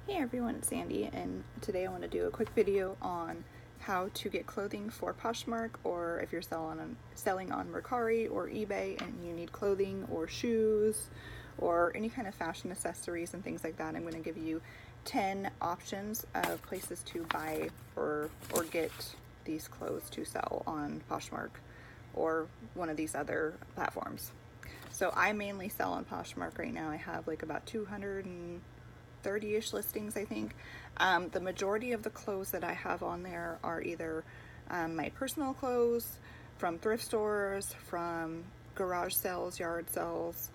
Hey everyone, it's Sandy, and today I want to do a quick video on how to get clothing for Poshmark, or if you're selling on Mercari or eBay and you need clothing or shoes or any kind of fashion accessories and things like that. I'm going to give you 10 options of places to buy or get these clothes to sell on Poshmark or one of these other platforms. So I mainly sell on Poshmark right now. I have like about 230-ish listings, I think. The majority of the clothes that I have on there are either my personal clothes from thrift stores, from garage sales, yard sales,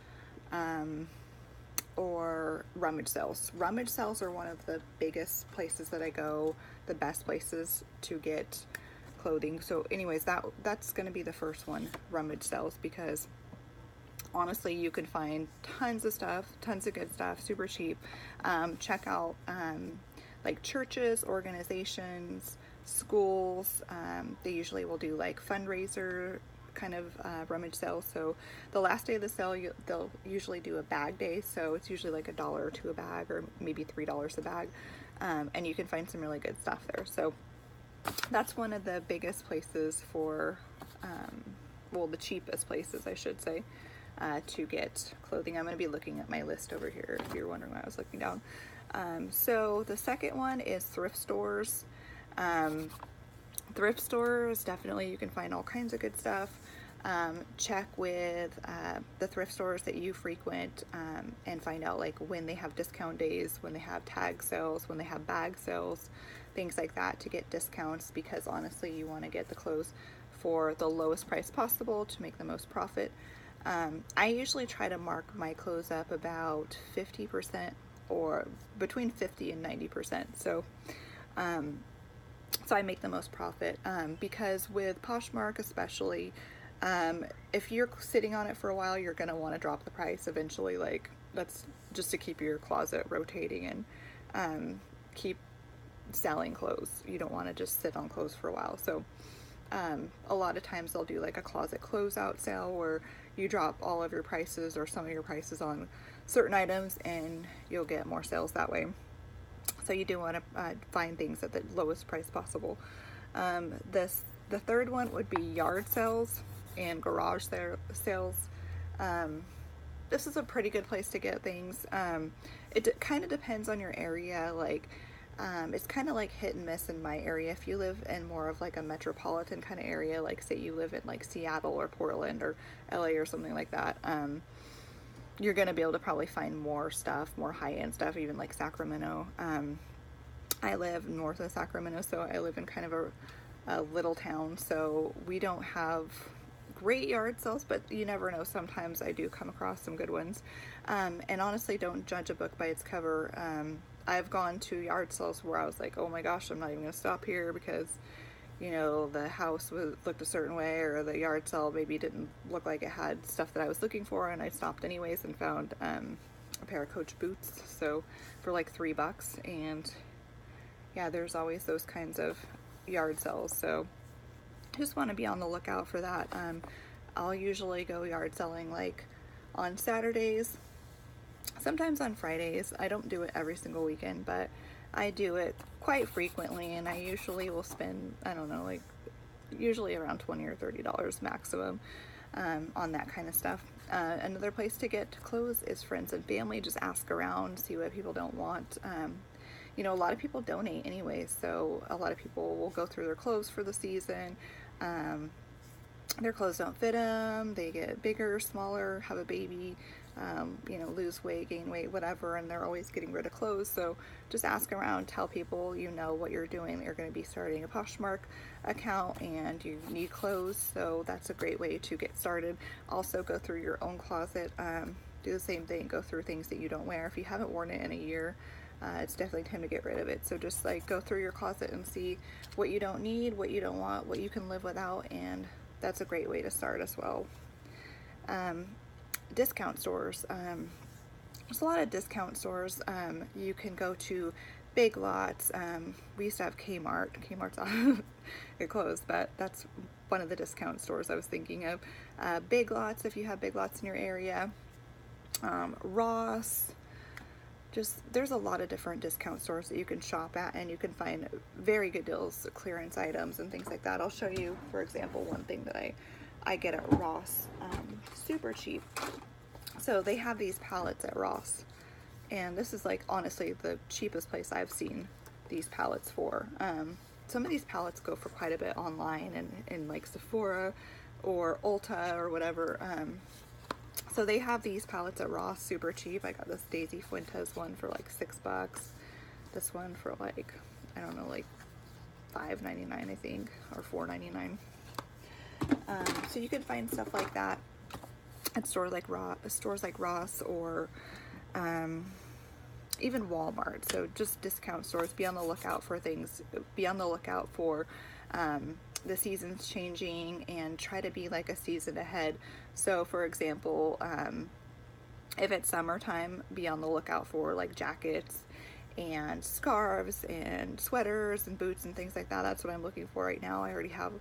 or rummage sales. Rummage sales are one of the biggest places that I go, the best places to get clothing. So anyways, that's going to be the first one, rummage sales, because honestly you can find tons of stuff, tons of good stuff, super cheap. Check out like churches, organizations, schools. They usually will do like fundraiser kind of rummage sales. So the last day of the sale, they'll usually do a bag day, so it's usually like $1 or $2 a bag, or maybe $3 a bag, and you can find some really good stuff there. So that's one of the biggest places for well, the cheapest places, I should say, to get clothing. I'm going to be looking at my list over here if you're wondering why I was looking down. So the second one is thrift stores. Thrift stores, definitely you can find all kinds of good stuff. Check with the thrift stores that you frequent, and find out like when they have discount days, when they have tag sales, when they have bag sales, things like that, to get discounts, because honestly you want to get the clothes for the lowest price possible to make the most profit. I usually try to mark my clothes up about 50%, or between 50 and 90%. So I make the most profit, because with Poshmark especially, if you're sitting on it for a while, you're going to want to drop the price eventually. Like, that's just to keep your closet rotating and keep selling clothes. You don't want to just sit on clothes for a while. So a lot of times they'll do like a closet closeout sale where you drop all of your prices or some of your prices on certain items, and you'll get more sales that way. So you do want to find things at the lowest price possible. The third one would be yard sales and garage sales. This is a pretty good place to get things. It kind of depends on your area. Like, it's kind of like hit and miss in my area. If you live in more of like a metropolitan kind of area, like say you live in like Seattle or Portland or LA or something like that, you're going to be able to probably find more stuff, more high-end stuff, even like Sacramento. I live north of Sacramento, so I live in kind of a little town, so we don't have great yard sales, but you never know. Sometimes I do come across some good ones. And honestly, don't judge a book by its cover. I've gone to yard sales where I was like, oh my gosh, I'm not even going to stop here because, you know, the house looked a certain way, or the yard sale maybe didn't look like it had stuff that I was looking for, and I stopped anyways and found a pair of Coach boots, so for like $3. And yeah, there's always those kinds of yard sales, so just want to be on the lookout for that. I'll usually go yard selling like on Saturdays, sometimes on Fridays. I don't do it every single weekend, but I do it quite frequently, and I usually will spend, I don't know, like usually around $20 or $30 maximum on that kind of stuff. Another place to get clothes is friends and family. Just ask around, see what people don't want. You know, a lot of people donate anyway, so a lot of people will go through their clothes for the season. Their clothes don't fit them, they get bigger, smaller, have a baby, you know, lose weight, gain weight, whatever, and they're always getting rid of clothes. So just ask around, tell people you know what you're doing, that you're going to be starting a Poshmark account and you need clothes, so that's a great way to get started. Also, go through your own closet, do the same thing, go through things that you don't wear. If you haven't worn it in a year, it's definitely time to get rid of it. So just like go through your closet and see what you don't need, what you don't want, what you can live without, and that's a great way to start as well. Discount stores. There's a lot of discount stores. You can go to Big Lots. We used to have Kmart. Kmart's it closed, but that's one of the discount stores I was thinking of. Big Lots, if you have Big Lots in your area. Ross, just, there's a lot of different discount stores that you can shop at, and you can find very good deals, clearance items and things like that. I'll show you, for example, one thing that I get at Ross, super cheap. So they have these palettes at Ross, and this is like honestly the cheapest place I've seen these palettes for. Some of these palettes go for quite a bit online and in like Sephora or Ulta or whatever. So they have these palettes at Ross super cheap. I got this Daisy Fuentes one for like $6. This one for like, I don't know, like $5.99 I think, or $4.99. So you can find stuff like that at stores like Ross or even Walmart. So just discount stores. Be on the lookout for things. Be on the lookout for the seasons changing, and try to be like a season ahead. So for example, if it's summertime, be on the lookout for like jackets and scarves and sweaters and boots and things like that. That's what I'm looking for right now. I already have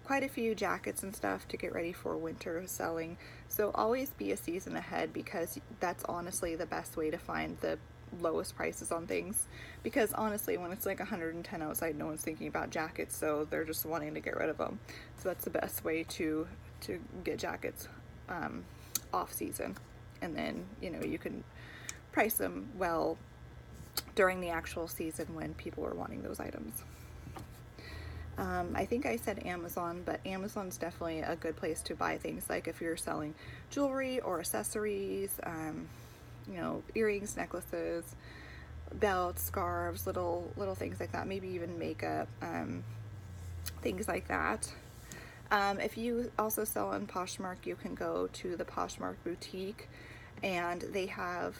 quite a few jackets and stuff to get ready for winter selling. So always be a season ahead, because that's honestly the best way to find the lowest prices on things. Because honestly, when it's like 110 outside, no one's thinking about jackets, so they're just wanting to get rid of them. So that's the best way to get jackets off season, and then you can price them well during the actual season when people are wanting those items. I think I said Amazon, but Amazon's definitely a good place to buy things, like if you're selling jewelry or accessories, earrings, necklaces, belts, scarves, little things like that, maybe even makeup, things like that. If you also sell on Poshmark, you can go to the Poshmark Boutique, and they have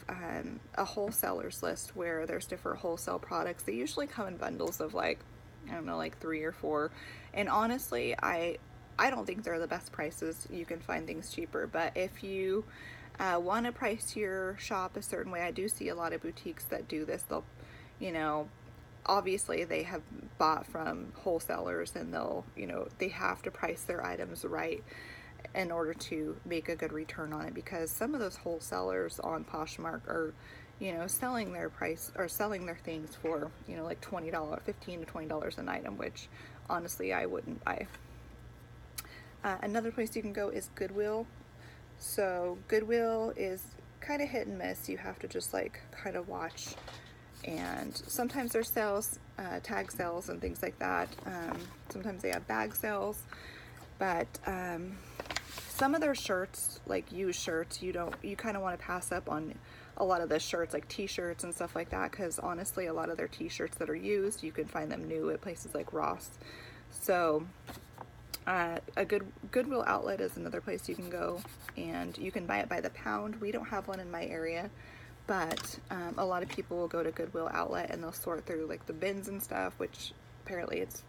a wholesalers list where there's different wholesale products. They usually come in bundles of like, I don't know, like 3 or 4. And honestly, I don't think they're the best prices. You can find things cheaper, but if you want to price your shop a certain way, I do see a lot of boutiques that do this. They'll, obviously they have bought from wholesalers, and they have to price their items right in order to make a good return on it, because some of those wholesalers on Poshmark are selling their things for like $20, $15 to $20 an item, which honestly I wouldn't buy. Another place you can go is Goodwill. So Goodwill is kind of hit and miss. You have to just like kind of watch, and sometimes there's sales, tag sales and things like that. Sometimes they have bag sales, but some of their shirts, like used shirts, you kind of want to pass up on a lot of the shirts, like t-shirts and stuff like that, because honestly a lot of their t-shirts that are used, you can find them new at places like Ross. So a Goodwill Outlet is another place you can go, and you can buy it by the pound. We don't have one in my area, but a lot of people will go to Goodwill Outlet and they'll sort through like the bins and stuff, which apparently it's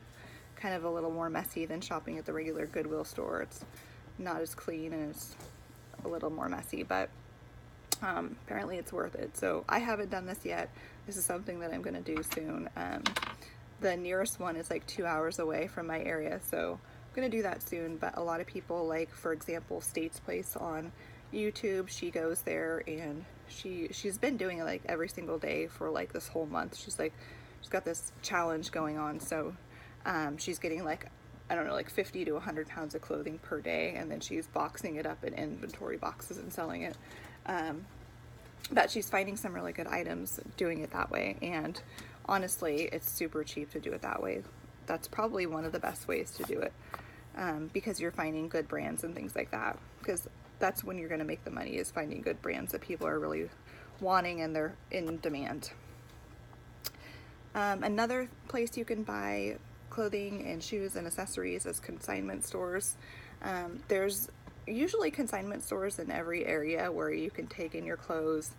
kind of a little more messy than shopping at the regular Goodwill store. It's not as clean and it's a little more messy, but apparently it's worth it. So I haven't done this yet. This is something that I'm going to do soon. The nearest one is like 2 hours away from my area, so I'm going to do that soon. But a lot of people, like for example State's Place on YouTube, she goes there and she's been doing it like every single day for like this whole month. She's got this challenge going on, so she's getting like, I don't know, like 50 to 100 pounds of clothing per day, and then she's boxing it up in inventory boxes and selling it. But she's finding some really good items doing it that way, and honestly it's super cheap to do it that way. That's probably one of the best ways to do it, because you're finding good brands and things like that, because that's when you're going to make the money, is finding good brands that people are really wanting and they're in demand. Another place you can buy clothing and shoes and accessories is consignment stores. There's usually consignment stores in every area where you can take in your clothes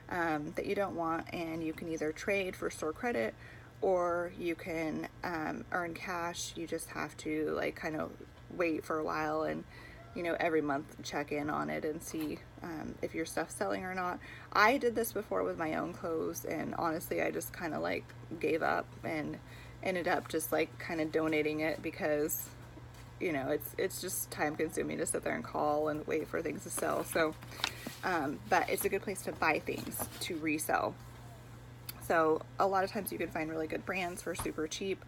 that you don't want, and you can either trade for store credit or you can earn cash. You just have to like kind of wait for a while and every month check in on it and see if your stuff's selling or not. I did this before with my own clothes, and honestly I just kind of like gave up and ended up just like kind of donating it, because it's just time consuming to sit there and call and wait for things to sell. So but it's a good place to buy things to resell. So a lot of times you can find really good brands for super cheap.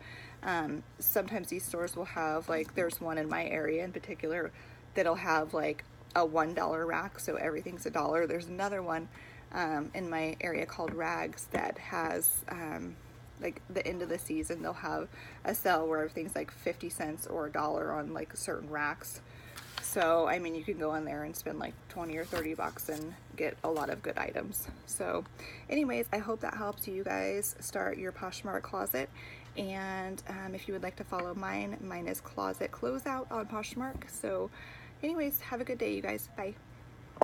Sometimes these stores will have, like, there's one in my area in particular that'll have like a $1 rack, so everything's $1. There's another one in my area called Rags that has like the end of the season they'll have a sale where everything's like 50 cents or $1 on like certain racks. So I mean, you can go in there and spend like 20 or 30 bucks and get a lot of good items. So anyways, I hope that helps you guys start your Poshmark closet. And if you would like to follow mine is Closet Closeout on Poshmark. So anyways, have a good day, you guys. Bye.